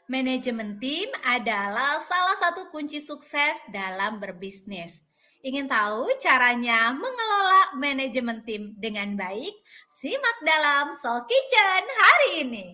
Manajemen tim adalah salah satu kunci sukses dalam berbisnis. Ingin tahu caranya mengelola manajemen tim dengan baik? Simak dalam Soul Kitchen hari ini.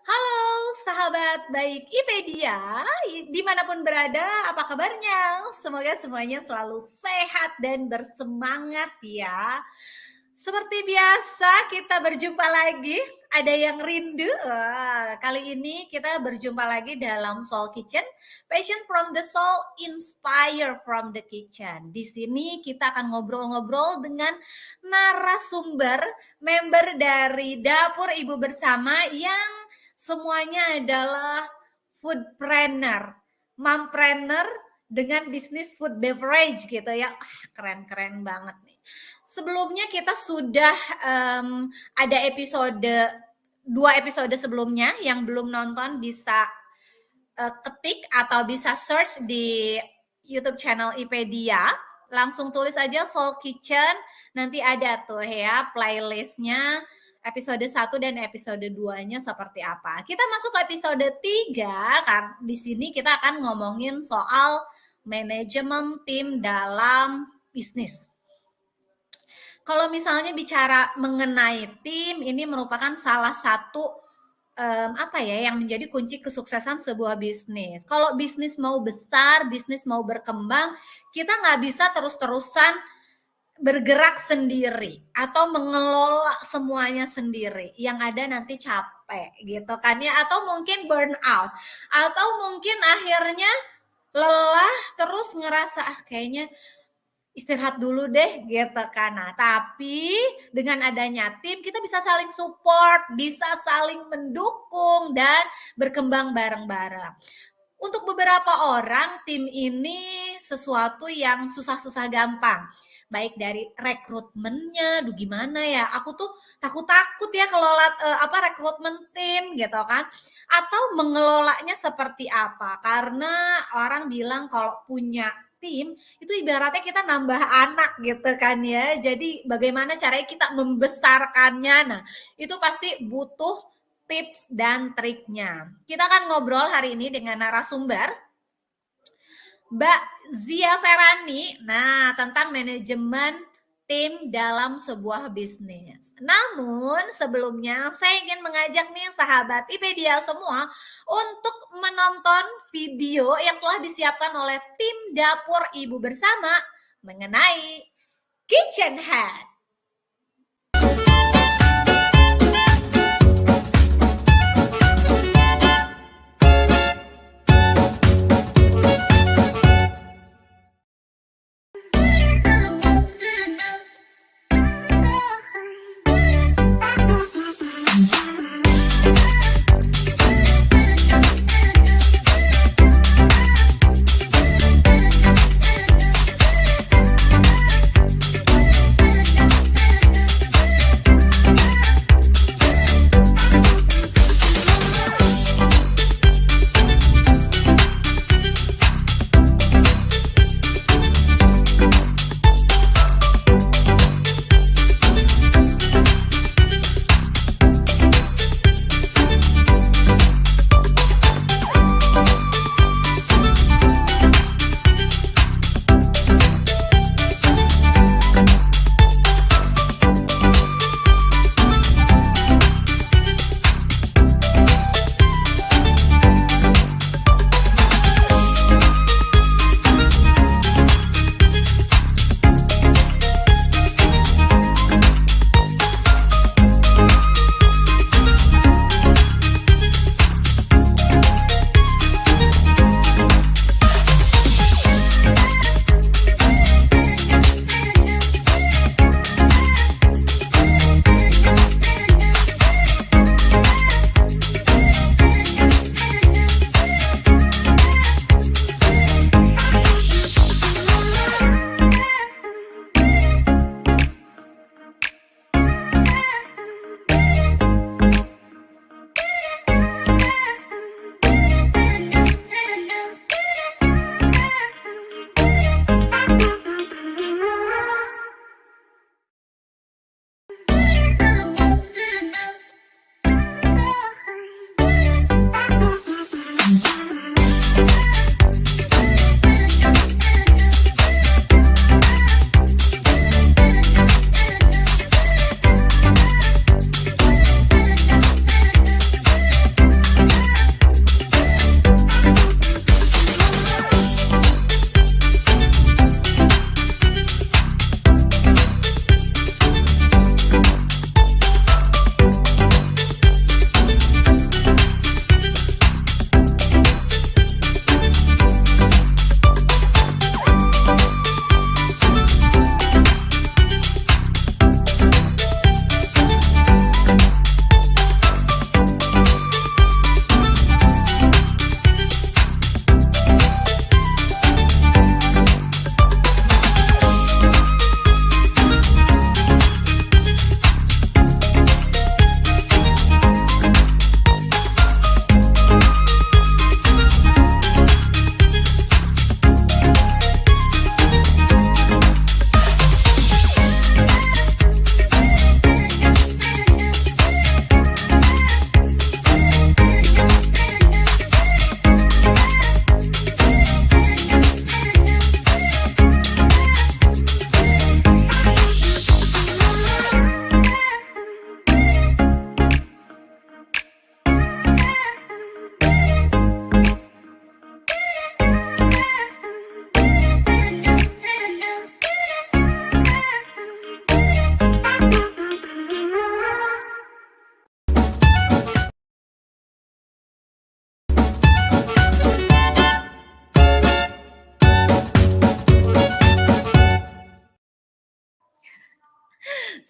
Halo sahabat baik IPedia, dimanapun berada, apa kabarnya? Semoga semuanya selalu sehat dan bersemangat ya. Seperti biasa kita berjumpa lagi, ada yang rindu? Kali ini kita berjumpa lagi dalam Soul Kitchen, Passion from the Soul, Inspire from the Kitchen. Di sini kita akan ngobrol-ngobrol dengan narasumber, member dari Dapur Ibu Bersama yang semuanya adalah foodpreneur, mompreneur dengan bisnis food beverage gitu ya. Keren-keren banget nih. Sebelumnya kita sudah ada dua episode sebelumnya. Yang belum nonton bisa ketik atau bisa search di YouTube channel IPedia. Langsung tulis aja Soul Kitchen, nanti ada tuh ya playlistnya. Episode 1 dan episode 2-nya seperti apa. Kita masuk ke episode 3, karena di sini kita akan ngomongin soal manajemen tim dalam bisnis. Kalau misalnya bicara mengenai tim, ini merupakan salah satu yang menjadi kunci kesuksesan sebuah bisnis. Kalau bisnis mau besar, bisnis mau berkembang, kita nggak bisa terus-terusan bergerak sendiri atau mengelola semuanya sendiri, yang ada nanti capek gitu kan ya, atau mungkin burn out, atau mungkin akhirnya lelah terus ngerasa kayaknya istirahat dulu deh gitu kan. Nah, tapi dengan adanya tim kita bisa saling support, bisa saling mendukung dan berkembang bareng-bareng. Untuk beberapa orang tim ini sesuatu yang susah-susah gampang. Baik dari rekrutmennya, gimana ya? Aku tuh takut ya kelola rekrutmen tim gitu kan. Atau mengelolanya seperti apa? Karena orang bilang kalau punya tim itu ibaratnya kita nambah anak gitu kan ya. Jadi bagaimana caranya kita membesarkannya? Nah, itu pasti butuh tips dan triknya. Kita akan ngobrol hari ini dengan narasumber Mbak Zia Ferani, tentang manajemen tim dalam sebuah bisnis. Namun sebelumnya saya ingin mengajak nih sahabat IPedia semua untuk menonton video yang telah disiapkan oleh tim Dapur Ibu Bersama mengenai Kitchen Hat.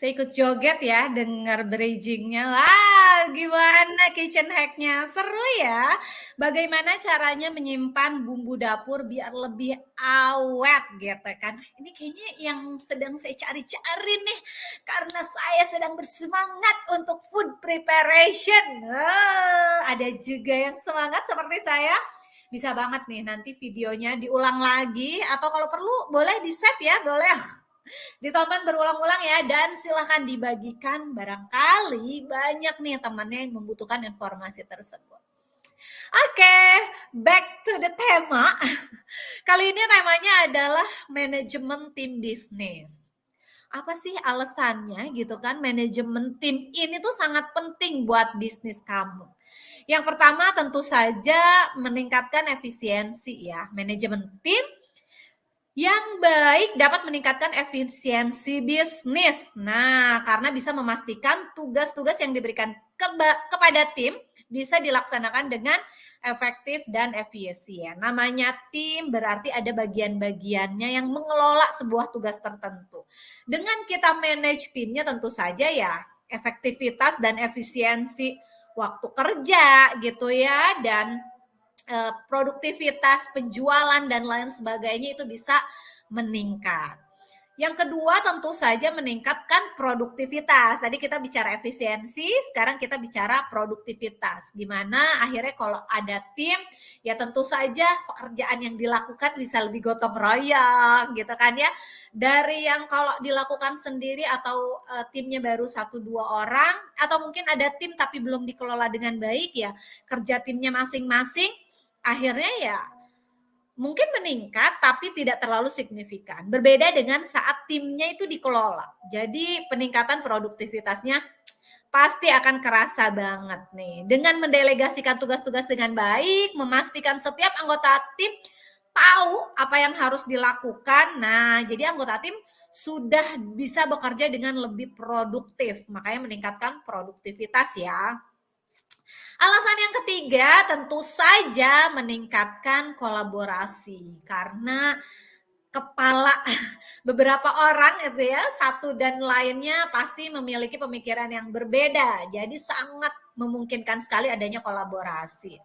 Saya ikut joget ya, denger bridging-nya. Wah, gimana kitchen hack-nya? Seru ya. Bagaimana caranya menyimpan bumbu dapur biar lebih awet gitu kan. Ini kayaknya yang sedang saya cari-cari nih. Karena saya sedang bersemangat untuk food preparation. Ada juga yang semangat seperti saya. Bisa banget nih nanti videonya diulang lagi. Atau kalau perlu boleh di-save ya, boleh ditonton berulang-ulang ya dan silahkan dibagikan barangkali banyak nih temannya yang membutuhkan informasi tersebut. Oke, back to the tema. Kali ini temanya adalah manajemen tim bisnis. Apa sih alasannya gitu kan manajemen tim ini tuh sangat penting buat bisnis kamu. Yang pertama tentu saja meningkatkan efisiensi ya. Manajemen tim yang baik dapat meningkatkan efisiensi bisnis. Nah, karena bisa memastikan tugas-tugas yang diberikan kepada tim bisa dilaksanakan dengan efektif dan efisien. Namanya tim berarti ada bagian-bagiannya yang mengelola sebuah tugas tertentu. Dengan kita manage timnya tentu saja ya efektivitas dan efisiensi waktu kerja gitu ya dan produktivitas penjualan dan lain sebagainya itu bisa meningkat. Yang kedua tentu saja meningkatkan produktivitas. Tadi kita bicara efisiensi, sekarang kita bicara produktivitas. Gimana akhirnya kalau ada tim, ya tentu saja pekerjaan yang dilakukan bisa lebih gotong royong gitu kan ya. Dari yang kalau dilakukan sendiri atau timnya baru 1-2 orang, atau mungkin ada tim tapi belum dikelola dengan baik ya, kerja timnya masing-masing, akhirnya ya mungkin meningkat tapi tidak terlalu signifikan. Berbeda dengan saat timnya itu dikelola. Jadi peningkatan produktivitasnya pasti akan kerasa banget nih. Dengan mendelegasikan tugas-tugas dengan baik, memastikan setiap anggota tim tahu apa yang harus dilakukan. Nah, jadi anggota tim sudah bisa bekerja dengan lebih produktif. Makanya meningkatkan produktivitas ya. Alasan yang ketiga tentu saja meningkatkan kolaborasi karena kepala beberapa orang itu ya, satu dan lainnya pasti memiliki pemikiran yang berbeda. Jadi sangat memungkinkan sekali adanya kolaborasi.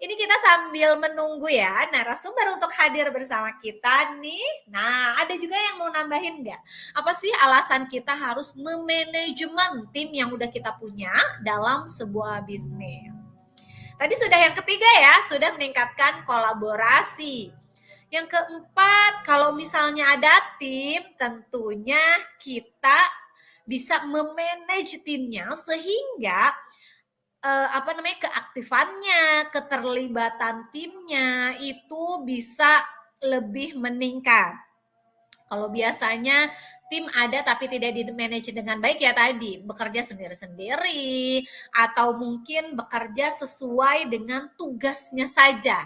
Ini kita sambil menunggu ya narasumber untuk hadir bersama kita nih. Nah, ada juga yang mau nambahin nggak? Apa sih alasan kita harus memanajemen tim yang udah kita punya dalam sebuah bisnis? Tadi sudah yang ketiga ya, sudah meningkatkan kolaborasi. Yang keempat, kalau misalnya ada tim, tentunya kita bisa memanage timnya sehingga keaktifannya, keterlibatan timnya itu bisa lebih meningkat. Kalau biasanya tim ada tapi tidak di-manage dengan baik ya tadi, bekerja sendiri-sendiri atau mungkin bekerja sesuai dengan tugasnya saja.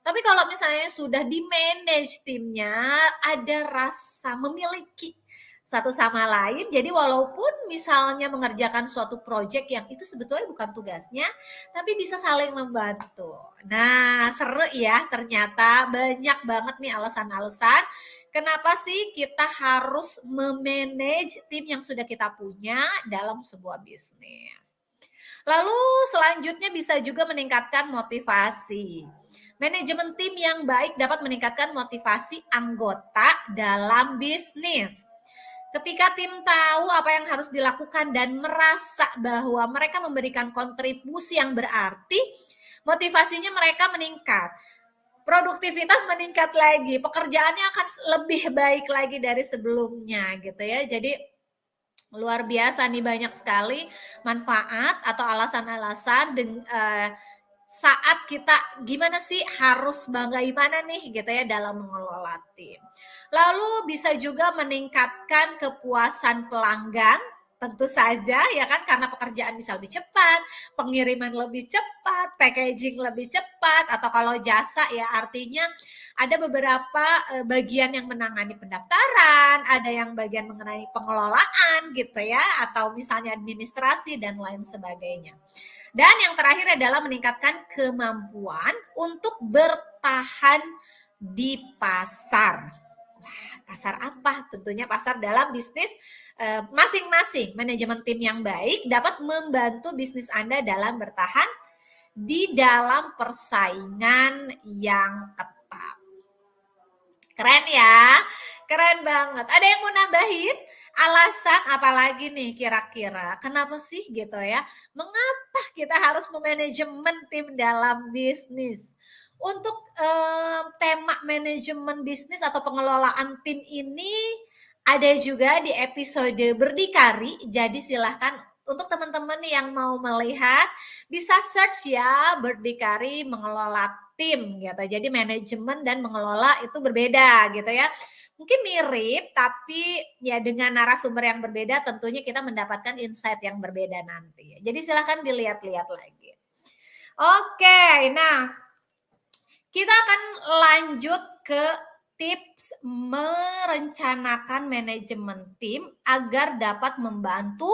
Tapi kalau misalnya sudah di-manage timnya, ada rasa memiliki satu sama lain. Jadi walaupun misalnya mengerjakan suatu proyek yang itu sebetulnya bukan tugasnya, tapi bisa saling membantu. Nah, seru ya ternyata banyak banget nih alasan-alasan kenapa sih kita harus memanage tim yang sudah kita punya dalam sebuah bisnis. Lalu selanjutnya bisa juga meningkatkan motivasi. Manajemen tim yang baik dapat meningkatkan motivasi anggota dalam bisnis. Ketika tim tahu apa yang harus dilakukan dan merasa bahwa mereka memberikan kontribusi yang berarti, motivasinya mereka meningkat. Produktivitas meningkat lagi, pekerjaannya akan lebih baik lagi dari sebelumnya gitu ya. Jadi luar biasa nih, banyak sekali manfaat atau alasan-alasan saat kita gimana sih harus bagaimana nih gitu ya dalam mengelola tim. Lalu bisa juga meningkatkan kepuasan pelanggan, tentu saja ya kan, karena pekerjaan bisa lebih cepat, pengiriman lebih cepat, packaging lebih cepat, atau kalau jasa ya artinya ada beberapa bagian yang menangani pendaftaran, ada yang bagian mengenai pengelolaan gitu ya, atau misalnya administrasi dan lain sebagainya. Dan yang terakhir adalah meningkatkan kemampuan untuk bertahan di pasar. Pasar apa? Tentunya pasar dalam bisnis masing-masing. Manajemen tim yang baik dapat membantu bisnis Anda dalam bertahan di dalam persaingan yang ketat. Keren ya, keren banget. Ada yang mau nambahin? Alasan apalagi nih kira-kira? Kenapa sih gitu ya? Mengapa kita harus memanajemen tim dalam bisnis? Untuk tema manajemen bisnis atau pengelolaan tim ini ada juga di episode berdikari. Jadi silahkan untuk teman-teman yang mau melihat bisa search ya berdikari mengelola tim gitu. Jadi manajemen dan mengelola itu berbeda gitu ya. Mungkin mirip tapi ya dengan narasumber yang berbeda tentunya kita mendapatkan insight yang berbeda nanti. Jadi silahkan dilihat-lihat lagi. Oke, nah kita akan lanjut ke tips merencanakan manajemen tim agar dapat membantu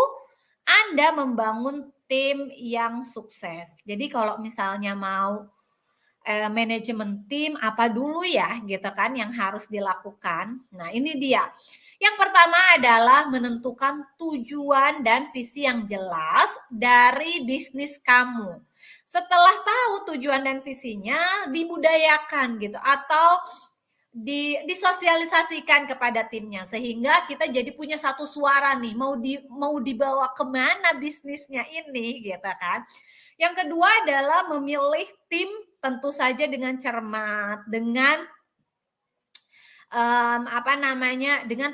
Anda membangun tim yang sukses. Jadi kalau misalnya mau manajemen tim apa dulu ya gitu kan yang harus dilakukan. Nah, ini dia. Yang pertama adalah menentukan tujuan dan visi yang jelas dari bisnis kamu. Setelah tahu tujuan dan visinya, dibudayakan gitu atau disosialisasikan kepada timnya sehingga kita jadi punya satu suara nih mau dibawa kemana bisnisnya ini gitu kan. Yang kedua adalah memilih tim tentu saja dengan cermat, dengan dengan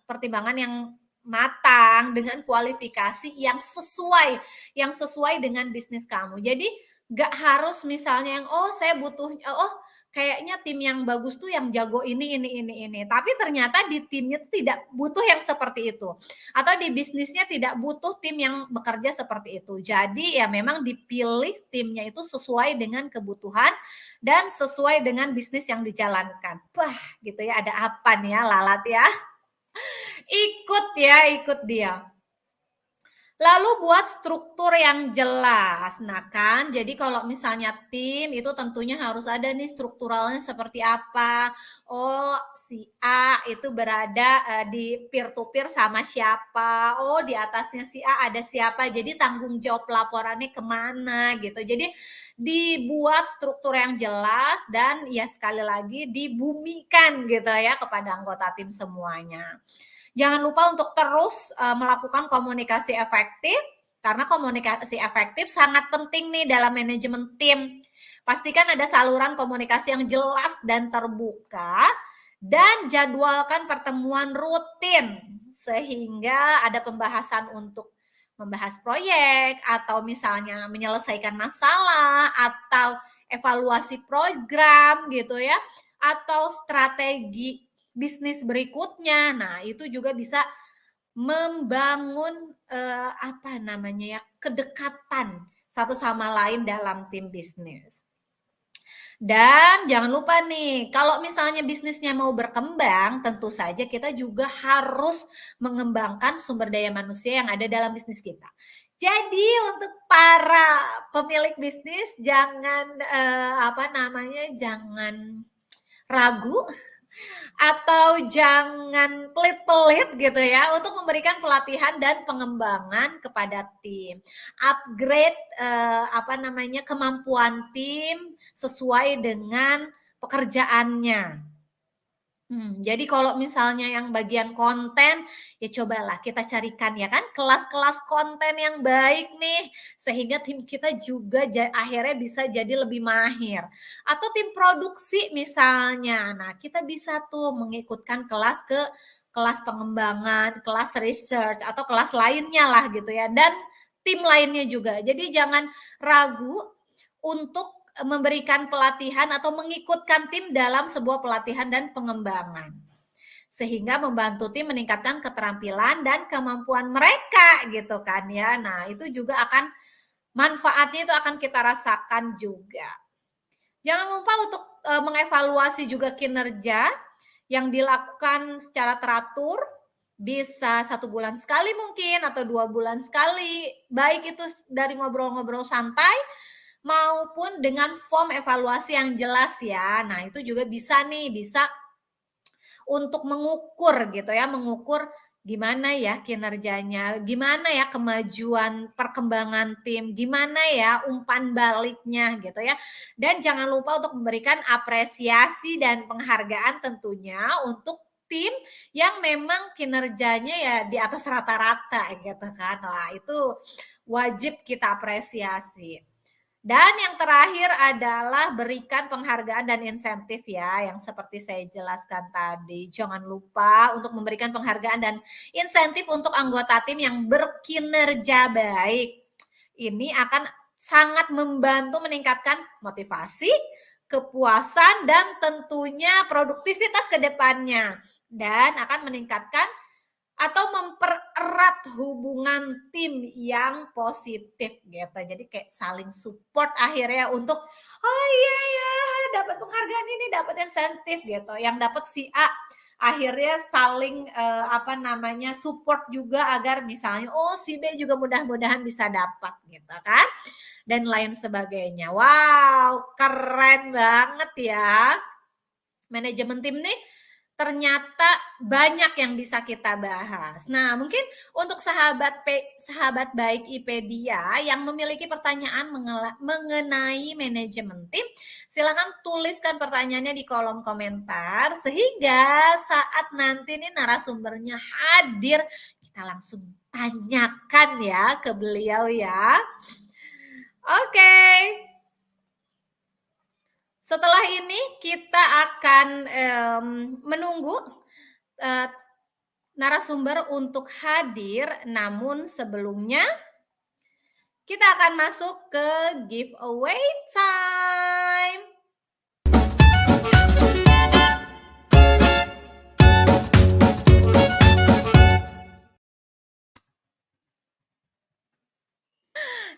pertimbangan yang matang, dengan kualifikasi yang sesuai dengan bisnis kamu. Jadi nggak harus misalnya yang saya butuh kayaknya tim yang bagus tuh yang jago ini. Tapi ternyata di timnya tuh tidak butuh yang seperti itu. Atau di bisnisnya tidak butuh tim yang bekerja seperti itu. Jadi ya memang dipilih timnya itu sesuai dengan kebutuhan dan sesuai dengan bisnis yang dijalankan. Wah, gitu ya, ada apa nih ya lalat ya? Ikut dia. Lalu buat struktur yang jelas. Nah kan, jadi kalau misalnya tim itu tentunya harus ada nih strukturalnya seperti apa. Oh, si A itu berada di peer to peer sama siapa. Oh, di atasnya si A ada siapa. Jadi tanggung jawab laporannya kemana gitu. Jadi dibuat struktur yang jelas dan ya sekali lagi dibumikan gitu ya kepada anggota tim semuanya. Jangan lupa untuk terus melakukan komunikasi efektif karena komunikasi efektif sangat penting nih dalam manajemen tim. Pastikan ada saluran komunikasi yang jelas dan terbuka dan jadwalkan pertemuan rutin sehingga ada pembahasan untuk membahas proyek atau misalnya menyelesaikan masalah atau evaluasi program gitu ya atau strategi bisnis berikutnya. Nah, itu juga bisa membangun kedekatan satu sama lain dalam tim bisnis. Dan jangan lupa nih, kalau misalnya bisnisnya mau berkembang, tentu saja kita juga harus mengembangkan sumber daya manusia yang ada dalam bisnis kita. Jadi untuk para pemilik bisnis jangan jangan ragu atau jangan pelit-pelit gitu ya untuk memberikan pelatihan dan pengembangan kepada tim. Upgrade kemampuan tim sesuai dengan pekerjaannya. Jadi kalau misalnya yang bagian konten, ya cobalah kita carikan ya kan kelas-kelas konten yang baik nih, sehingga tim kita juga akhirnya bisa jadi lebih mahir. Atau tim produksi misalnya, nah kita bisa tuh mengikutkan kelas pengembangan, kelas research, atau kelas lainnya lah gitu ya, dan tim lainnya juga. Jadi jangan ragu untuk memberikan pelatihan atau mengikutkan tim dalam sebuah pelatihan dan pengembangan. Sehingga membantu tim meningkatkan keterampilan dan kemampuan mereka gitu kan ya. Nah, itu juga akan manfaatnya itu akan kita rasakan juga. Jangan lupa untuk mengevaluasi juga kinerja yang dilakukan secara teratur, bisa 1 bulan sekali mungkin atau 2 bulan sekali, baik itu dari ngobrol-ngobrol santai maupun dengan form evaluasi yang jelas ya. Nah, itu juga bisa untuk mengukur gitu ya, mengukur gimana ya kinerjanya, gimana ya kemajuan perkembangan tim, gimana ya umpan baliknya gitu ya. Dan jangan lupa untuk memberikan apresiasi dan penghargaan tentunya untuk tim yang memang kinerjanya ya di atas rata-rata gitu kan. Wah, itu wajib kita apresiasi. Dan yang terakhir adalah berikan penghargaan dan insentif ya, yang seperti saya jelaskan tadi. Jangan lupa untuk memberikan penghargaan dan insentif untuk anggota tim yang berkinerja baik. Ini akan sangat membantu meningkatkan motivasi, kepuasan, dan tentunya produktivitas ke depannya. Dan akan meningkatkan atau mempererat hubungan tim yang positif gitu. Jadi kayak saling support akhirnya untuk oh iya ya dapat penghargaan ini, dapat insentif gitu. Yang dapat si A akhirnya saling apa namanya support juga agar misalnya oh si B juga mudah-mudahan bisa dapat gitu kan. Dan lain sebagainya. Wow, keren banget ya. Manajemen tim nih ternyata banyak yang bisa kita bahas. Nah, mungkin untuk sahabat baik IPedia yang memiliki pertanyaan mengenai manajemen tim, silakan tuliskan pertanyaannya di kolom komentar sehingga saat nanti nih narasumbernya hadir, kita langsung tanyakan ya ke beliau ya. Oke. Setelah ini kita akan menunggu narasumber untuk hadir, namun sebelumnya kita akan masuk ke giveaway time.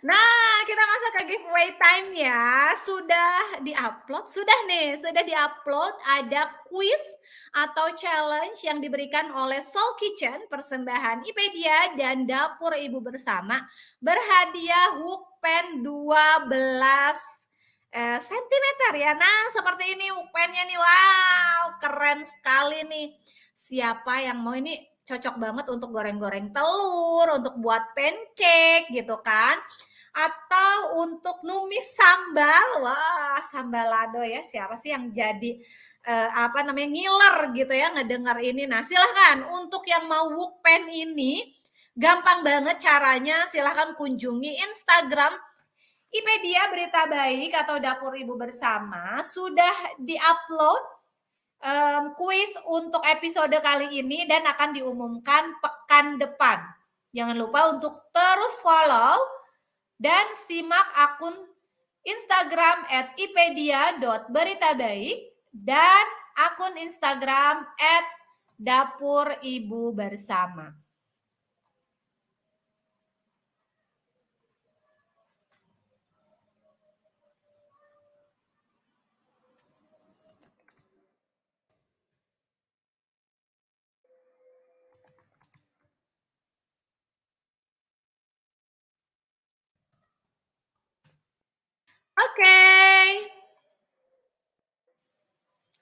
Nah, kita masuk ke giveaway time ya. Sudah di-upload, sudah di-upload ada quiz atau challenge yang diberikan oleh Soul Kitchen, persembahan IPedia dan Dapur Ibu Bersama. Berhadiah hook pen 12 cm ya. Nah, seperti ini hook pennya nih. Wow, keren sekali nih. Siapa yang mau ini cocok banget untuk goreng-goreng telur, untuk buat pancake gitu kan. Atau untuk numis sambal, wah sambal lado ya, siapa sih yang jadi apa namanya ngiler gitu ya ngedengar ini. Nah silahkan untuk yang mau wukpen ini gampang banget caranya, silahkan kunjungi Instagram IPedia Berita Baik atau Dapur Ibu Bersama, sudah di-upload kuis untuk episode kali ini dan akan diumumkan pekan depan. Jangan lupa untuk terus follow dan simak akun Instagram @ipedia.beritabaik dan akun Instagram @dapur ibu bersama. Oke.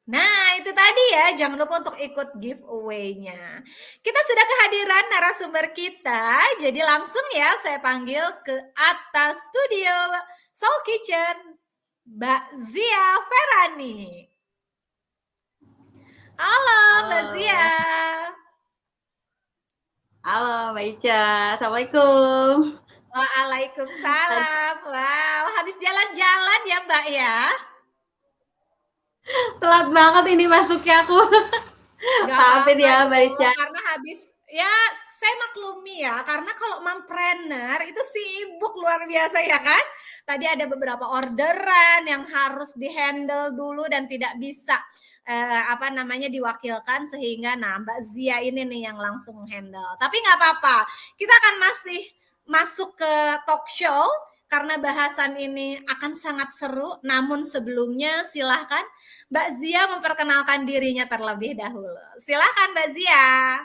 Nah, itu tadi ya, jangan lupa untuk ikut giveaway-nya. Kita sudah kehadiran narasumber kita, jadi langsung ya saya panggil ke atas studio Soul Kitchen, Mbak Zia Ferani. Halo, Mbak Zia. Halo, Mbak Ica. Assalamualaikum. Waalaikumsalam. Wow, habis jalan-jalan ya, Mbak ya? Telat banget ini masuknya aku. Nggak Maafin apa-apa ya, Mbak dong, Ica. karena habis ya saya maklumi ya, karena kalau mompreneur itu sibuk luar biasa ya kan. Tadi ada beberapa orderan yang harus dihandle dulu dan tidak bisa apa namanya diwakilkan sehingga nah Mbak Zia ini nih yang langsung handle. Tapi nggak apa-apa, kita akan masih masuk ke talk show karena bahasan ini akan sangat seru. Namun sebelumnya silahkan Mbak Zia memperkenalkan dirinya terlebih dahulu. Silahkan Mbak Zia.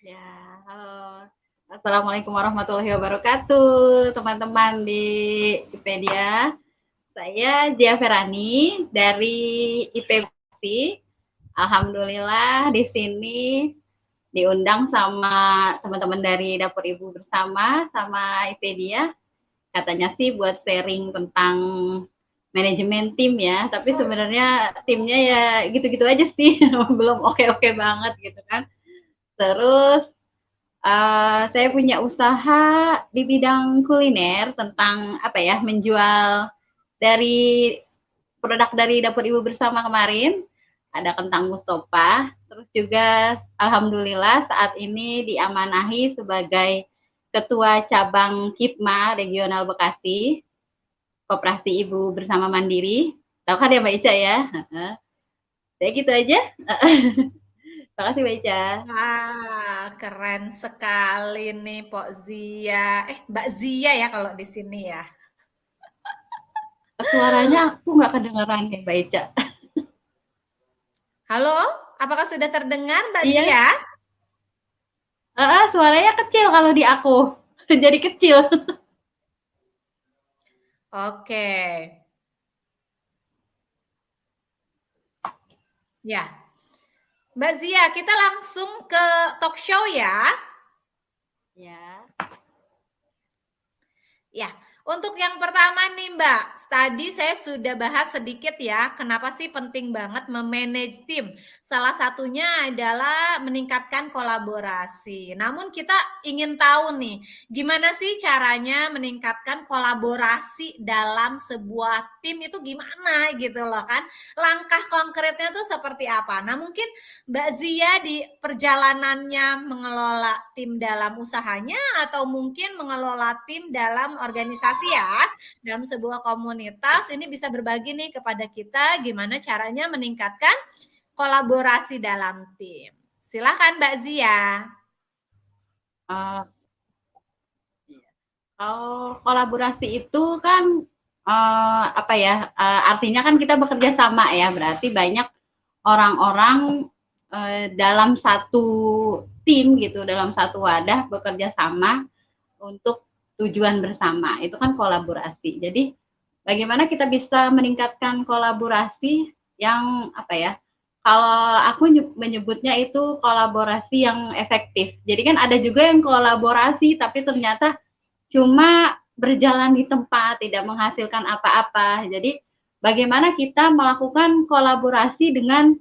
Ya, halo. Assalamualaikum warahmatullahi wabarakatuh, teman-teman di IPedia. Saya Dia Ferani dari IPB. Alhamdulillah di sini diundang sama teman-teman dari Dapur Ibu Bersama sama IPedia. Katanya sih buat sharing tentang manajemen tim ya, tapi sebenarnya timnya ya gitu-gitu aja sih, belum oke-oke banget gitu kan. Terus saya punya usaha di bidang kuliner tentang apa ya, menjual dari produk dari Dapur Ibu Bersama kemarin, ada kentang Mustofa, terus juga alhamdulillah saat ini diamanahi sebagai Ketua Cabang KIPMA Regional Bekasi, Koperasi Ibu Bersama Mandiri. Tahu kan ya Mbak Ica ya? Saya gitu aja. Terima kasih Mbak Ica. Wah, keren sekali nih Pok Zia. Mbak Zia ya kalau di sini ya. Suaranya aku nggak kedengeran nih Mbak Ica. Halo, apakah sudah terdengar Mbak Iya, Zia? suaranya kecil kalau di aku. Jadi kecil. Oke. Ya, Mbak Zia, kita langsung ke talk show ya. Ya. Ya, untuk yang pertama nih Mbak, tadi saya sudah bahas sedikit ya, kenapa sih penting banget memanage tim. Salah satunya adalah meningkatkan kolaborasi. Namun kita ingin tahu nih, gimana sih caranya meningkatkan kolaborasi dalam sebuah tim itu gimana gitu loh kan. Langkah konkretnya tuh seperti apa. Nah mungkin Mbak Zia di perjalanannya mengelola tim dalam usahanya atau mungkin mengelola tim dalam organisasi ya, dalam sebuah komunitas, ini bisa berbagi nih kepada kita gimana caranya meningkatkan kolaborasi dalam tim. Silakan Mbak Zia. Uh, Kalau kolaborasi itu kan apa ya? Artinya kan kita bekerja sama ya, berarti banyak orang-orang dalam satu tim gitu, dalam satu wadah bekerja sama untuk tujuan bersama. Itu kan kolaborasi. Jadi bagaimana kita bisa meningkatkan kolaborasi yang apa ya? Kalau aku menyebutnya itu kolaborasi yang efektif. Jadi kan ada juga yang kolaborasi tapi ternyata cuma berjalan di tempat, tidak menghasilkan apa-apa. Jadi bagaimana kita melakukan kolaborasi dengan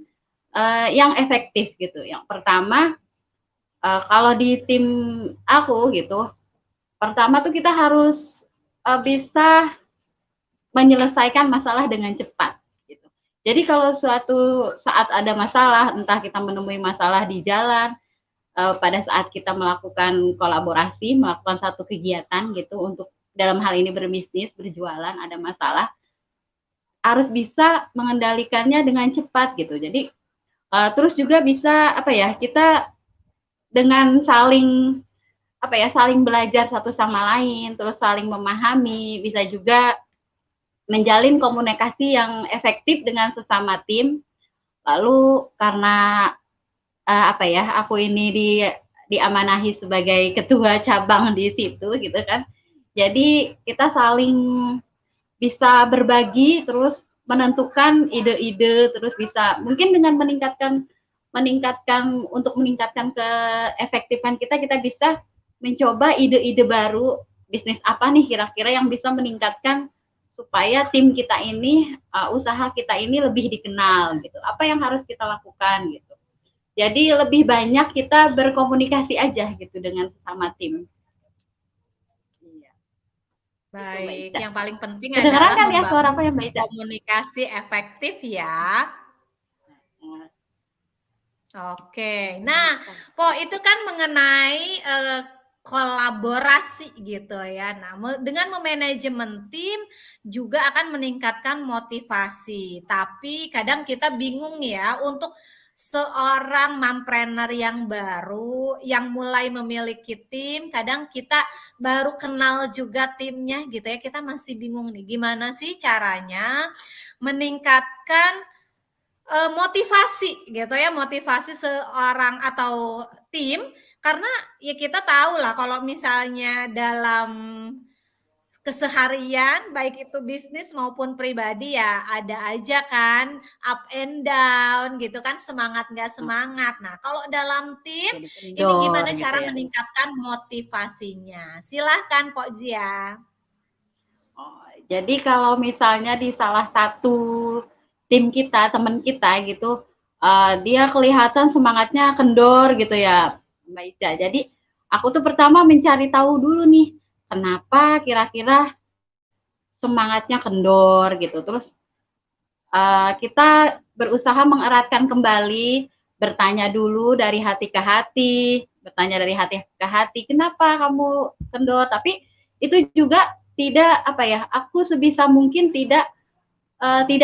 yang efektif gitu. Yang pertama, kalau di tim aku gitu, pertama tuh kita harus bisa menyelesaikan masalah dengan cepat gitu. Jadi kalau suatu saat ada masalah, entah kita menemui masalah di jalan, pada saat kita melakukan kolaborasi, melakukan satu kegiatan gitu untuk dalam hal ini berbisnis, berjualan, ada masalah, harus bisa mengendalikannya dengan cepat gitu. Jadi terus juga bisa apa ya, kita dengan saling apa ya, saling belajar satu sama lain, terus saling memahami, bisa juga menjalin komunikasi yang efektif dengan sesama tim. Lalu karena apa ya, aku ini diamanahi sebagai ketua cabang di situ gitu kan. Jadi kita saling bisa berbagi, terus menentukan ide-ide, terus bisa mungkin dengan meningkatkan untuk meningkatkan keefektifan kita, kita bisa mencoba ide-ide baru, bisnis apa nih kira-kira yang bisa meningkatkan supaya tim kita ini, usaha kita ini lebih dikenal gitu. Apa yang harus kita lakukan gitu. Jadi lebih banyak kita berkomunikasi aja gitu dengan sesama tim. Iya, itu Mbak Baik, Ica. yang paling penting Kedengeran adalah kan ya suara membangun aku ya Mbak Ica? komunikasi efektif ya. Nah, Oke. Nah, Po itu kan mengenai kolaborasi gitu ya. Nah, dengan memanajemen tim juga akan meningkatkan motivasi. Tapi kadang kita bingung ya untuk seorang mompreneur yang baru yang mulai memiliki tim, kadang kita baru kenal juga timnya gitu ya. Kita masih bingung nih gimana sih caranya meningkatkan motivasi gitu ya, motivasi seorang atau tim, karena ya kita tahu lah kalau misalnya dalam keseharian, baik itu bisnis maupun pribadi ya ada aja kan up and down gitu kan, semangat nggak semangat. Nah, kalau dalam tim jadi ini kendor gimana gitu cara ya. meningkatkan motivasinya? Silahkan Pok Zia. Oh, jadi kalau misalnya di salah satu tim kita, teman kita gitu, dia kelihatan semangatnya kendor gitu ya, Mbak Ica. Jadi aku tuh pertama mencari tahu dulu nih, kenapa kira-kira semangatnya kendor gitu. Terus kita berusaha mengeratkan kembali, bertanya dulu dari hati ke hati, bertanya dari hati ke hati, kenapa kamu kendor? Tapi itu juga tidak apa ya, aku sebisa mungkin tidak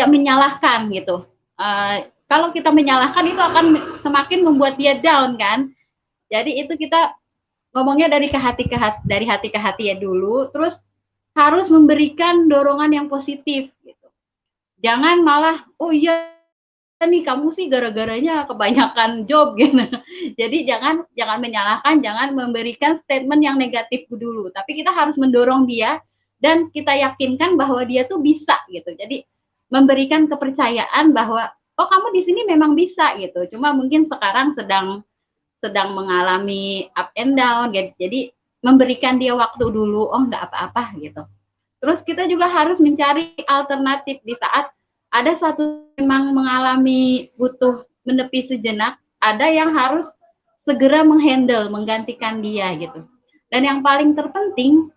menyalahkan gitu. Kalau kita menyalahkan itu akan semakin membuat dia down kan. Jadi itu kita ngomongnya dari hati ke hati ya dulu, terus harus memberikan dorongan yang positif gitu. Jangan malah, oh iya nih kamu sih gara-garanya kebanyakan job gitu. Jadi jangan jangan menyalahkan, jangan memberikan statement yang negatif dulu. Tapi kita harus mendorong dia dan kita yakinkan bahwa dia tuh bisa gitu. Jadi memberikan kepercayaan bahwa oh kamu di sini memang bisa gitu. Cuma mungkin sekarang sedang sedang mengalami up and down. Jadi memberikan dia waktu dulu. Oh nggak apa-apa gitu. Terus kita juga harus mencari alternatif di saat ada satu memang mengalami butuh menepi sejenak, ada yang harus segera menghandle, menggantikan dia gitu. Dan yang paling terpenting,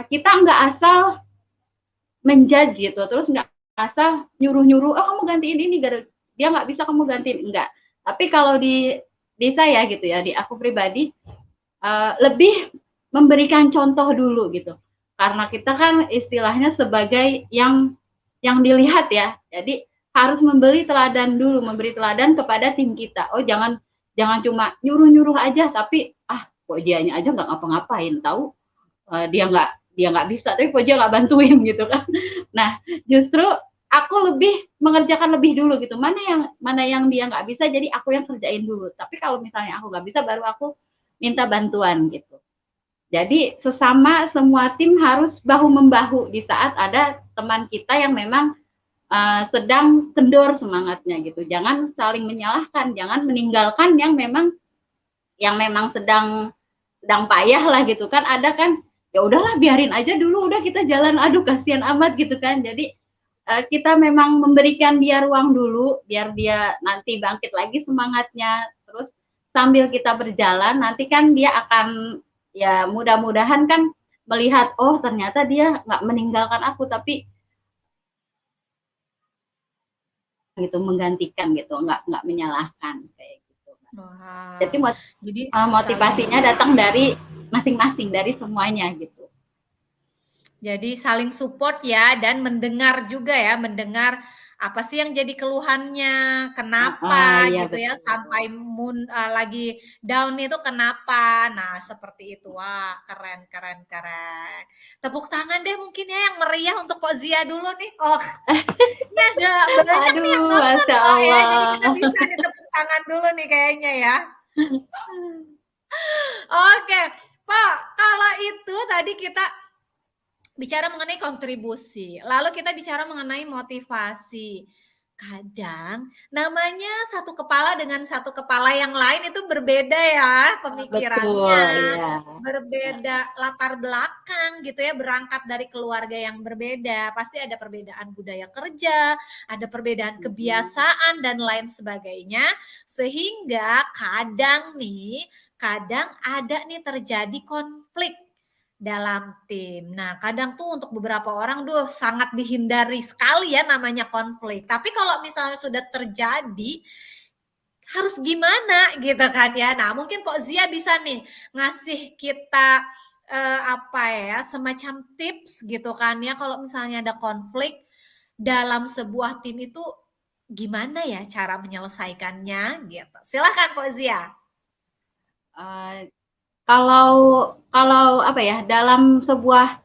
kita nggak asal menjudge gitu, terus nggak asal nyuruh-nyuruh, oh kamu gantiin ini, dia nggak bisa kamu gantiin, enggak. Tapi kalau di saya gitu ya, di aku pribadi, lebih memberikan contoh dulu gitu. Karena kita kan istilahnya sebagai yang dilihat ya. Jadi harus memberi teladan dulu, memberi teladan kepada tim kita. Oh jangan jangan cuma nyuruh-nyuruh aja, tapi kok dianya aja nggak ngapa-ngapain, tahu dia nggak bisa, tapi kok dia nggak bantuin gitu kan. Nah justru aku lebih mengerjakan lebih dulu gitu. Mana yang dia nggak bisa, jadi aku yang kerjain dulu. Tapi kalau misalnya aku nggak bisa, baru aku minta bantuan gitu. Jadi sesama semua tim harus bahu membahu di saat ada teman kita yang memang sedang kendor semangatnya gitu. Jangan saling menyalahkan, jangan meninggalkan yang memang sedang payah lah gitu kan. Ada kan ya udahlah biarin aja dulu, udah kita jalan, aduh kasihan amat gitu kan. Jadi kita memang memberikan dia ruang dulu biar dia nanti bangkit lagi semangatnya. Terus sambil kita berjalan nanti kan dia akan ya mudah-mudahan kan melihat oh ternyata dia nggak meninggalkan aku tapi gitu menggantikan gitu nggak menyalahkan kayak gitu. Jadi Wah, jadi saling motivasinya datang dari masing-masing dari semuanya gitu. Jadi saling support ya dan mendengar juga ya, mendengar apa sih yang jadi keluhannya, kenapa Iya gitu ya, betul. sampai lagi down itu kenapa. Nah, seperti itu. Wah, keren keren keren. Tepuk tangan deh mungkin ya yang meriah untuk Zia dulu nih. Oh, ini ada banyak nih yang Aduh, nonton Masya loh ya, jadi kita Allah. bisa nih tepuk tangan dulu nih kayaknya ya. Oke, Pak, kalau itu tadi kita bicara mengenai kontribusi, lalu kita bicara mengenai motivasi. Kadang namanya satu kepala dengan satu kepala yang lain itu berbeda ya Betul, pemikirannya, iya. berbeda latar belakang gitu ya, berangkat dari keluarga yang berbeda. Pasti ada perbedaan budaya kerja, ada perbedaan kebiasaan dan lain sebagainya. Sehingga kadang ada nih terjadi konflik dalam tim. Nah, kadang tuh untuk beberapa orang sangat dihindari sekali ya namanya konflik. Tapi kalau misalnya sudah terjadi, harus gimana gitu kan ya. Nah, mungkin Pok Zia bisa nih ngasih kita apa ya, semacam tips gitu kan ya kalau misalnya ada konflik dalam sebuah tim itu gimana ya cara menyelesaikannya gitu. Silakan Pok Zia. Kalau kalau apa ya dalam sebuah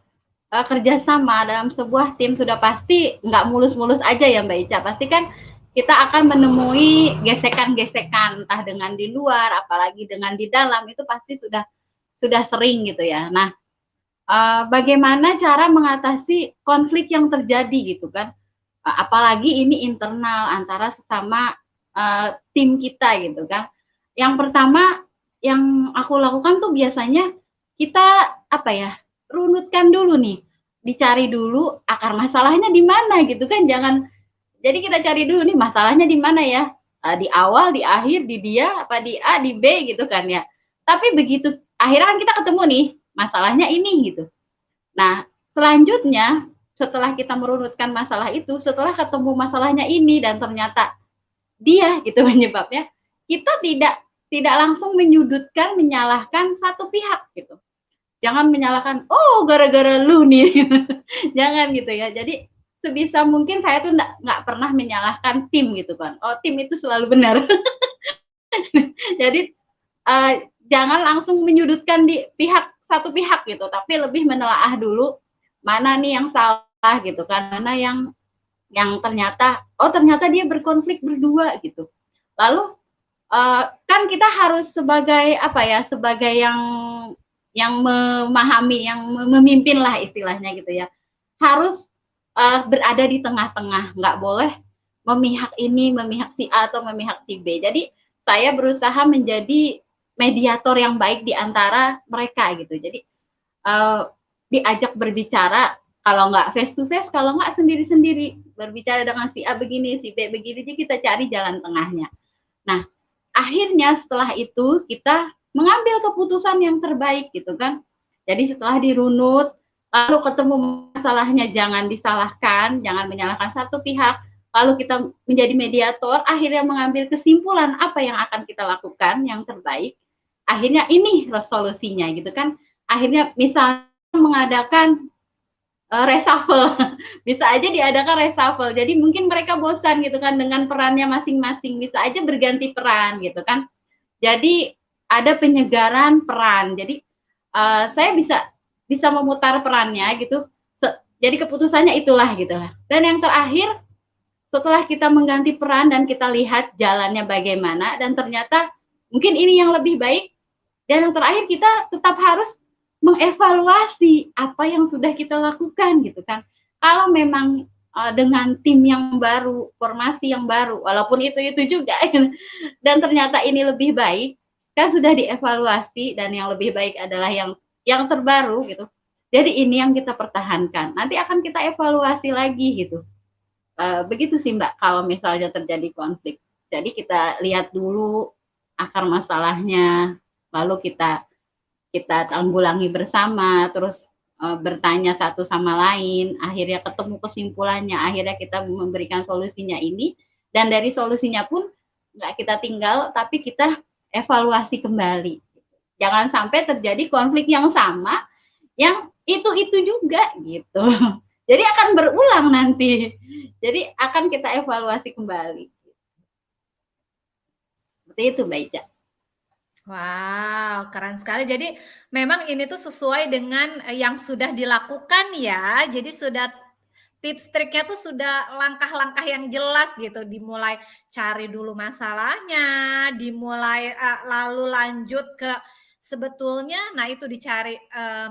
kerjasama dalam sebuah tim sudah pasti nggak mulus-mulus aja ya Mbak Ica. Pasti kan kita akan menemui gesekan-gesekan entah dengan di luar apalagi dengan di dalam itu pasti sudah sering gitu ya. Nah bagaimana cara mengatasi konflik yang terjadi gitu kan. Apalagi ini internal antara sesama tim kita gitu kan. Yang pertama yang aku lakukan tuh biasanya kita runutkan dulu nih, dicari dulu akar masalahnya di mana gitu kan. Jadi kita cari dulu nih masalahnya di mana ya, di awal, di akhir, di dia, apa di A, di B gitu kan ya. Tapi begitu akhirnya kan kita ketemu nih masalahnya ini gitu. Nah selanjutnya setelah kita merunutkan masalah itu, setelah ketemu masalahnya ini dan ternyata dia gitu penyebabnya, kita tidak langsung menyudutkan, menyalahkan satu pihak gitu. Jangan menyalahkan, oh gara-gara lu nih, jangan gitu ya. Jadi sebisa mungkin saya tuh nggak pernah menyalahkan tim gitu kan. Oh tim itu selalu benar. Jadi jangan langsung menyudutkan di satu pihak gitu, tapi lebih menelaah dulu mana nih yang salah gitu kan, mana yang ternyata dia berkonflik berdua gitu. Lalu kan kita harus sebagai sebagai yang memahami, yang memimpin lah istilahnya gitu ya, harus berada di tengah-tengah, nggak boleh memihak ini, memihak si A atau memihak si B. Jadi saya berusaha menjadi mediator yang baik di antara mereka gitu. Jadi diajak berbicara, kalau nggak face to face, kalau nggak sendiri-sendiri, berbicara dengan si A begini, si B begini, jadi kita cari jalan tengahnya. Nah, akhirnya setelah itu kita mengambil keputusan yang terbaik gitu kan. Jadi setelah dirunut, lalu ketemu masalahnya, jangan disalahkan, jangan menyalahkan satu pihak, lalu kita menjadi mediator, akhirnya mengambil kesimpulan apa yang akan kita lakukan yang terbaik. Akhirnya ini resolusinya gitu kan. Akhirnya misalnya mengadakan reshuffle, bisa aja diadakan reshuffle. Jadi mungkin mereka bosan gitu kan dengan perannya masing-masing, bisa aja berganti peran gitu kan. Jadi ada penyegaran peran. Jadi saya bisa memutar perannya gitu. Jadi keputusannya itulah gitu lah. Dan yang terakhir, setelah kita mengganti peran dan kita lihat jalannya bagaimana dan ternyata mungkin ini yang lebih baik, dan yang terakhir kita tetap harus mengevaluasi apa yang sudah kita lakukan gitu kan. Kalau memang dengan tim yang baru, formasi yang baru, walaupun itu juga dan ternyata ini lebih baik, kan sudah dievaluasi dan yang lebih baik adalah yang terbaru gitu. Jadi ini yang kita pertahankan. Nanti akan kita evaluasi lagi gitu. Begitu sih Mbak kalau misalnya terjadi konflik. Jadi kita lihat dulu akar masalahnya, lalu kita tanggulangi bersama, terus bertanya satu sama lain, akhirnya ketemu kesimpulannya, akhirnya kita memberikan solusinya ini, dan dari solusinya pun nggak kita tinggal, tapi kita evaluasi kembali. Jangan sampai terjadi konflik yang sama, yang itu juga gitu. Jadi akan berulang nanti. Jadi akan kita evaluasi kembali. Seperti itu Mbak Ica. Wow, keren sekali. Jadi memang ini tuh sesuai dengan yang sudah dilakukan ya. Jadi sudah tips triknya tuh sudah langkah-langkah yang jelas gitu. Dimulai cari dulu masalahnya, dimulai lalu lanjut ke sebetulnya, nah itu dicari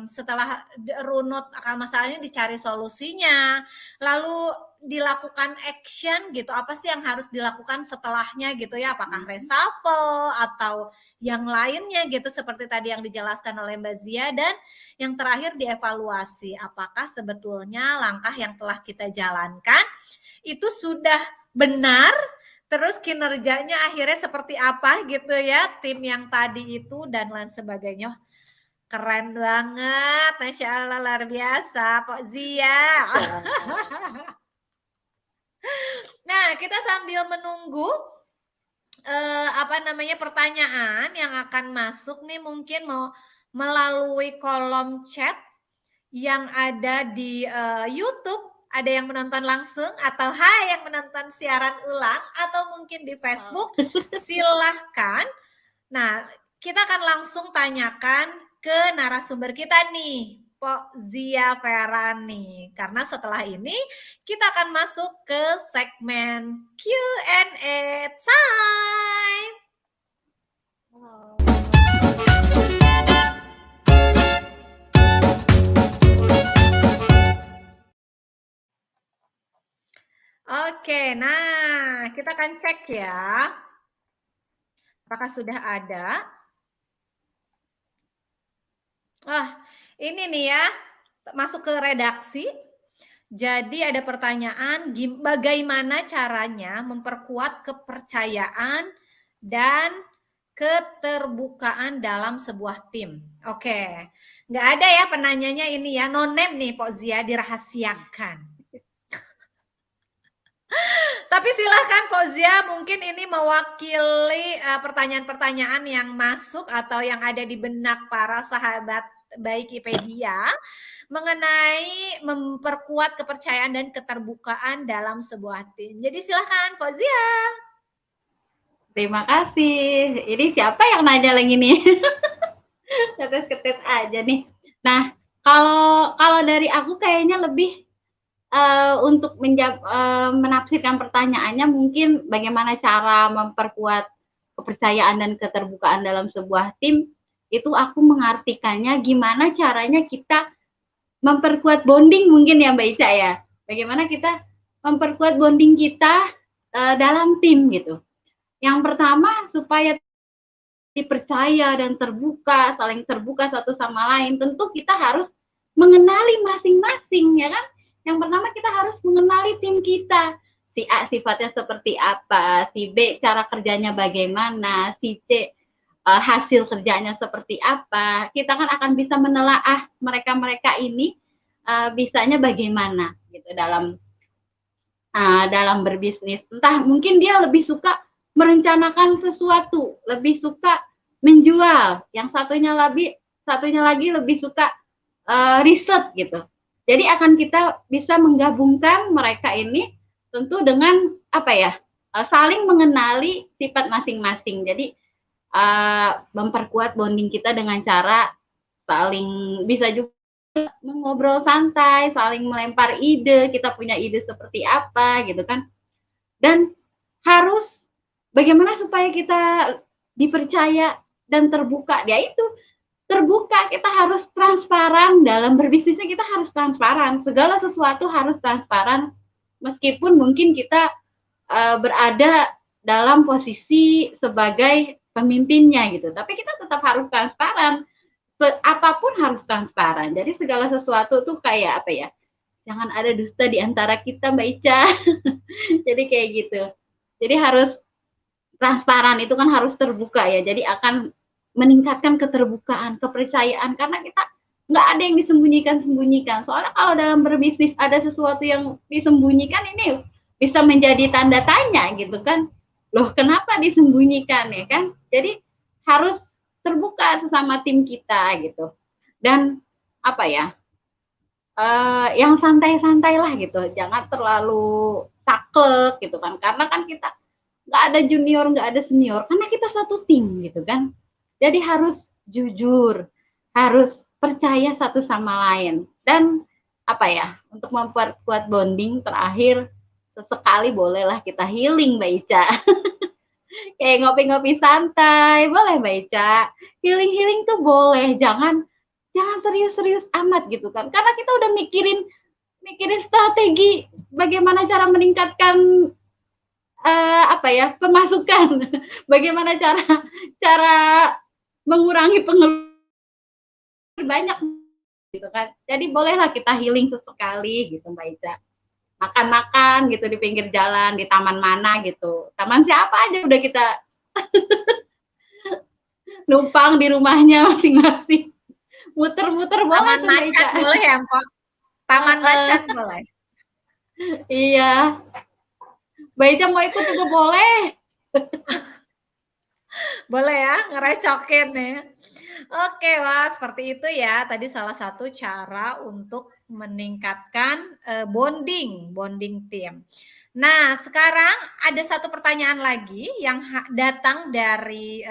setelah runut akar masalahnya, dicari solusinya, lalu dilakukan action gitu, apa sih yang harus dilakukan setelahnya gitu ya, apakah reshuffle atau yang lainnya gitu, seperti tadi yang dijelaskan oleh Mbak Zia. Dan yang terakhir dievaluasi, apakah sebetulnya langkah yang telah kita jalankan itu sudah benar, terus kinerjanya akhirnya seperti apa gitu ya, tim yang tadi itu dan lain sebagainya. Keren banget, Masya Allah, luar biasa Pak Zia. Nah, kita sambil menunggu pertanyaan yang akan masuk nih, mungkin mau melalui kolom chat yang ada di YouTube. Ada yang menonton langsung atau yang menonton siaran ulang atau mungkin di Facebook, silahkan. Nah, kita akan langsung tanyakan ke narasumber kita nih, Pok Zia Ferani. Karena setelah ini kita akan masuk ke segmen Q&A time. Oke, nah kita akan cek ya. Apakah sudah ada? Ini nih ya, masuk ke redaksi. Jadi ada pertanyaan, bagaimana caranya memperkuat kepercayaan dan keterbukaan dalam sebuah tim? Oke, nggak ada ya penanyanya ini ya, no name nih Pak Zia, dirahasiakan. Tapi silahkan Pak Zia, mungkin ini mewakili pertanyaan-pertanyaan yang masuk atau yang ada di benak para sahabat baik IPedia mengenai memperkuat kepercayaan dan keterbukaan dalam sebuah tim. Jadi silahkan Pak Zia. Terima kasih. Ini siapa yang nanya lagi nih? Ketes-ketes aja nih. Nah, kalau dari aku kayaknya lebih untuk menafsirkan pertanyaannya mungkin bagaimana cara memperkuat kepercayaan dan keterbukaan dalam sebuah tim, itu aku mengartikannya gimana caranya kita memperkuat bonding mungkin ya Mbak Ica ya. Bagaimana kita memperkuat bonding kita dalam tim gitu. Yang pertama supaya dipercaya dan terbuka, saling terbuka satu sama lain, tentu kita harus mengenali masing-masing ya kan. Yang pertama kita harus mengenali tim kita. Si A sifatnya seperti apa, si B cara kerjanya bagaimana, si C hasil kerjanya seperti apa. Kita kan akan bisa menelaah mereka-mereka ini bisanya bagaimana gitu dalam berbisnis. Entah mungkin dia lebih suka merencanakan sesuatu, lebih suka menjual. Yang satunya lagi lebih suka riset gitu. Jadi akan kita bisa menggabungkan mereka ini tentu dengan apa ya? Saling mengenali sifat masing-masing. Jadi memperkuat bonding kita dengan cara saling bisa juga mengobrol santai, saling melempar ide, kita punya ide seperti apa gitu kan. Dan harus bagaimana supaya kita dipercaya dan terbuka. Ya itu, terbuka, kita harus transparan dalam berbisnisnya, kita harus transparan. Segala sesuatu harus transparan meskipun mungkin kita berada dalam posisi sebagai pemimpinnya gitu. Tapi kita tetap harus transparan. Apapun harus transparan. Jadi segala sesuatu tuh kayak apa ya? Jangan ada dusta di antara kita, Mbak Ica. Jadi kayak gitu. Jadi harus transparan, itu kan harus terbuka ya. Jadi akan meningkatkan keterbukaan, kepercayaan karena kita nggak ada yang disembunyikan-sembunyikan. Soalnya kalau dalam berbisnis ada sesuatu yang disembunyikan, ini bisa menjadi tanda tanya gitu kan. Loh, kenapa disembunyikan ya kan? Jadi harus terbuka sesama tim kita gitu. Dan apa ya? Yang santai-santai lah gitu. Jangan terlalu saklek gitu kan. Karena kan kita nggak ada junior, nggak ada senior. Karena kita satu tim gitu kan. Jadi harus jujur, harus percaya satu sama lain. Dan apa ya, untuk memperkuat bonding terakhir, sesekali bolehlah kita healing Mbak Ica. Kayak ngopi-ngopi santai, boleh Mbak Ica. Healing-healing tuh boleh, jangan serius-serius amat gitu kan. Karena kita udah mikirin strategi bagaimana cara meningkatkan apa ya, pemasukan. Bagaimana cara mengurangi pengeluaran banyak gitu kan. Jadi bolehlah kita healing sesekali gitu Mbak Ica. Makan-makan gitu di pinggir jalan, di taman mana gitu. Taman siapa aja udah kita numpang di rumahnya masing-masing. Muter-muter boleh Taman tuh Mbak macan Ica. boleh ya, Mpok? Taman macan boleh. Iya. Mbak Ica mau ikut juga boleh. Boleh ya, ngerecokin ya. Oke, wah seperti itu ya. Tadi salah satu cara untuk meningkatkan bonding tim. Nah, sekarang ada satu pertanyaan lagi yang datang dari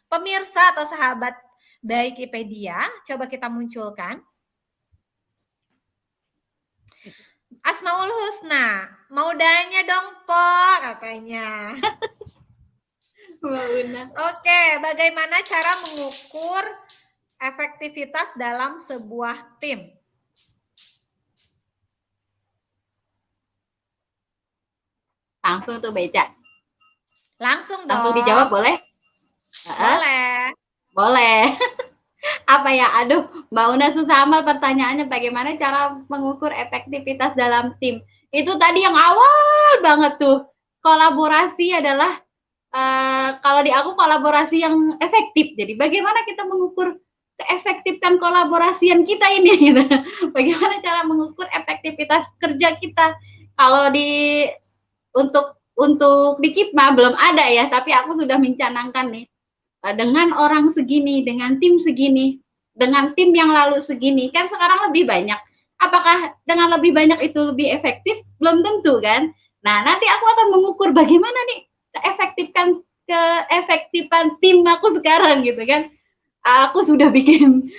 pemirsa atau sahabat baik IPedia. Coba kita munculkan. Asmaul Husna, mau danya dong, Po, katanya. Mbak Una. Oke, bagaimana cara mengukur efektivitas dalam sebuah tim? Langsung tuh Beca. Langsung Langsung dong. dijawab boleh? Boleh. Boleh. Apa ya? Aduh, Mbak Una susah amat pertanyaannya bagaimana cara mengukur efektivitas dalam tim. Itu tadi yang awal banget tuh. Kolaborasi adalah kalau di aku kolaborasi yang efektif. Jadi bagaimana kita mengukur keefektifan kolaborasian kita ini gitu. Bagaimana cara mengukur efektivitas kerja kita. Kalau untuk di KIPMA belum ada ya, tapi aku sudah mencanangkan nih dengan orang segini, dengan tim segini, dengan tim yang lalu segini, kan sekarang lebih banyak. Apakah dengan lebih banyak itu lebih efektif? Belum tentu kan. Nah, nanti aku akan mengukur bagaimana nih keefektifan tim aku sekarang gitu kan. Aku sudah bikin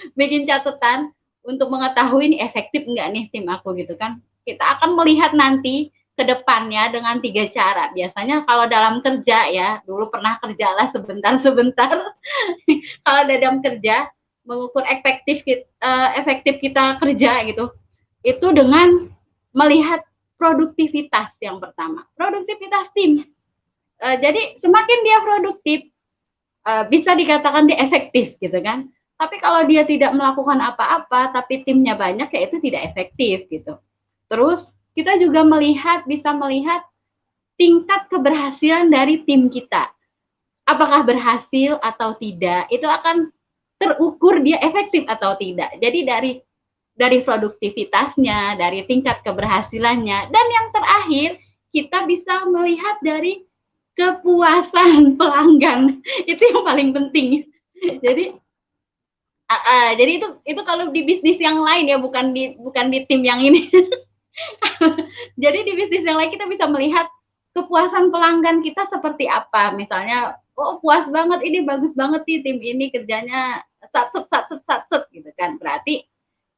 catatan untuk mengetahui ini efektif enggak nih tim aku gitu kan. Kita akan melihat nanti ke depannya dengan 3 cara. Biasanya kalau dalam kerja ya, dulu pernah kerjalah sebentar-sebentar. Kalau dalam kerja mengukur efektif kita kerja gitu, itu dengan melihat produktivitas yang pertama. Produktivitas tim. Jadi semakin dia produktif, bisa dikatakan dia efektif gitu kan. Tapi kalau dia tidak melakukan apa-apa, tapi timnya banyak, ya itu tidak efektif gitu. Terus kita juga bisa melihat tingkat keberhasilan dari tim kita. Apakah berhasil atau tidak, itu akan terukur dia efektif atau tidak. Jadi dari produktivitasnya, dari tingkat keberhasilannya, dan yang terakhir kita bisa melihat dari kepuasan pelanggan. Itu yang paling penting. Jadi jadi itu kalau di bisnis yang lain ya, bukan di tim yang ini. Jadi di bisnis yang lain kita bisa melihat kepuasan pelanggan kita seperti apa. Misalnya, oh puas banget, ini bagus banget nih tim ini kerjanya sat gitu kan. Berarti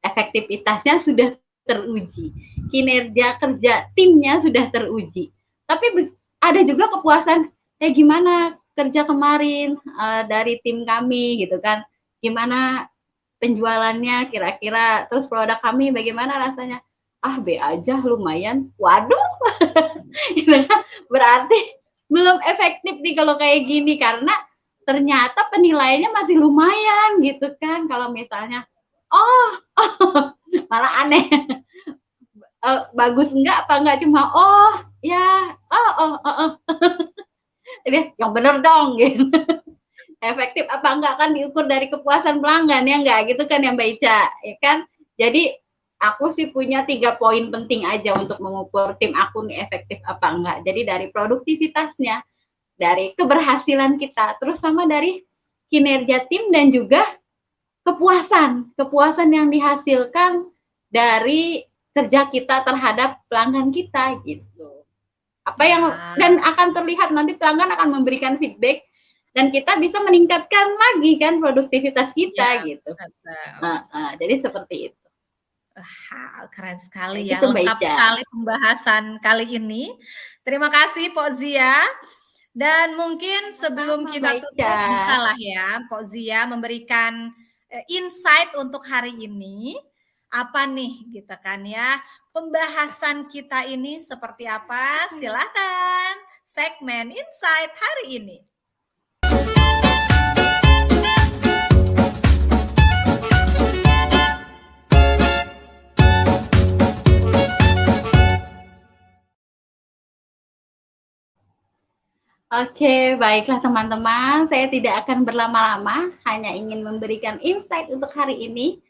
efektivitasnya sudah teruji. Kinerja kerja timnya sudah teruji. Tapi ada juga kepuasan, gimana kerja kemarin dari tim kami gitu kan. Gimana penjualannya kira-kira, terus produk kami bagaimana rasanya? B aja lumayan. Waduh. Berarti belum efektif nih kalau kayak gini, karena ternyata penilaiannya masih lumayan gitu kan. Kalau misalnya malah aneh. Bagus enggak apa enggak, cuma ya yang bener dong gitu. Efektif apa enggak kan diukur dari kepuasan pelanggan ya enggak gitu kan ya Mbak Ica ya kan. Jadi aku sih punya 3 poin penting aja untuk mengukur tim aku nih efektif apa enggak. Jadi dari produktivitasnya, dari keberhasilan kita, terus sama dari kinerja tim, dan juga kepuasan yang dihasilkan dari kerja kita terhadap pelanggan kita gitu. Apa yang dan akan terlihat nanti pelanggan akan memberikan feedback dan kita bisa meningkatkan lagi kan produktivitas kita ya, gitu. Jadi seperti itu. Keren sekali ya, lengkap sekali pembahasan kali ini. Terima kasih Pok Zia. Dan mungkin sebelum kita tutup, bisalah ya Pok Zia memberikan insight untuk hari ini. Apa nih gitu kan ya, pembahasan kita ini seperti apa? Silakan segmen insight hari ini. Oke, baiklah teman-teman, saya tidak akan berlama-lama, hanya ingin memberikan insight untuk hari ini,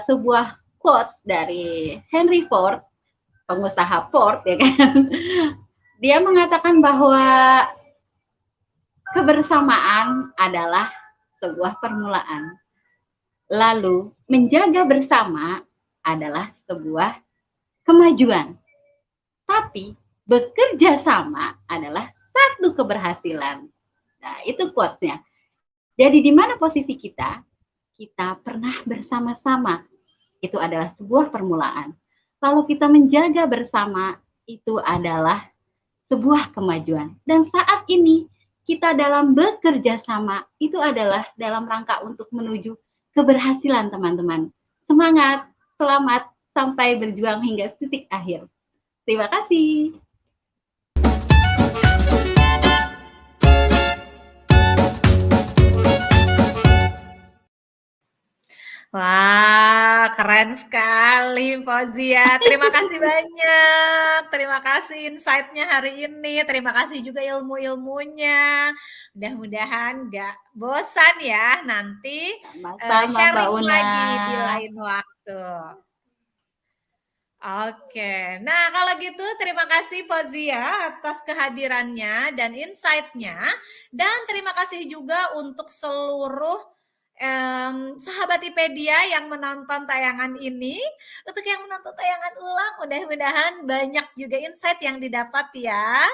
sebuah quotes dari Henry Ford, pengusaha Ford ya kan. Dia mengatakan bahwa kebersamaan adalah sebuah permulaan. Lalu menjaga bersama adalah sebuah kemajuan. Tapi bekerja sama adalah satu keberhasilan. Nah, itu quotes-nya. Jadi di mana posisi kita? Kita pernah bersama-sama. Itu adalah sebuah permulaan. Lalu kita menjaga bersama, itu adalah sebuah kemajuan. Dan saat ini kita dalam bekerja sama, itu adalah dalam rangka untuk menuju keberhasilan teman-teman. Semangat, selamat, sampai berjuang hingga titik akhir. Terima kasih. Wah, keren sekali Fauzia. Terima kasih banyak. Terima kasih insight-nya hari ini. Terima kasih juga ilmu-ilmunya. Mudah-mudahan nggak bosan ya nanti Sama-sama Mbak sharing Una. lagi di lain waktu. Oke, nah kalau gitu terima kasih Fauzia atas kehadirannya dan insight-nya. Dan terima kasih juga untuk seluruh sahabat IPedia yang menonton tayangan ini. Untuk yang menonton tayangan ulang, mudah-mudahan banyak juga insight yang didapat ya.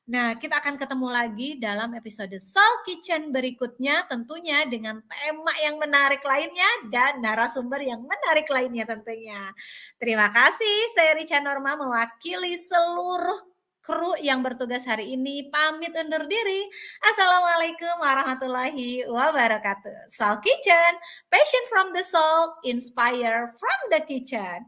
Nah, kita akan ketemu lagi dalam episode Soul Kitchen berikutnya, tentunya dengan tema yang menarik lainnya dan narasumber yang menarik lainnya tentunya. Terima kasih, saya Richa Norma mewakili seluruh kru yang bertugas hari ini pamit undur diri. Assalamualaikum warahmatullahi wabarakatuh. Soul Kitchen, passion from the soul, inspire from the kitchen.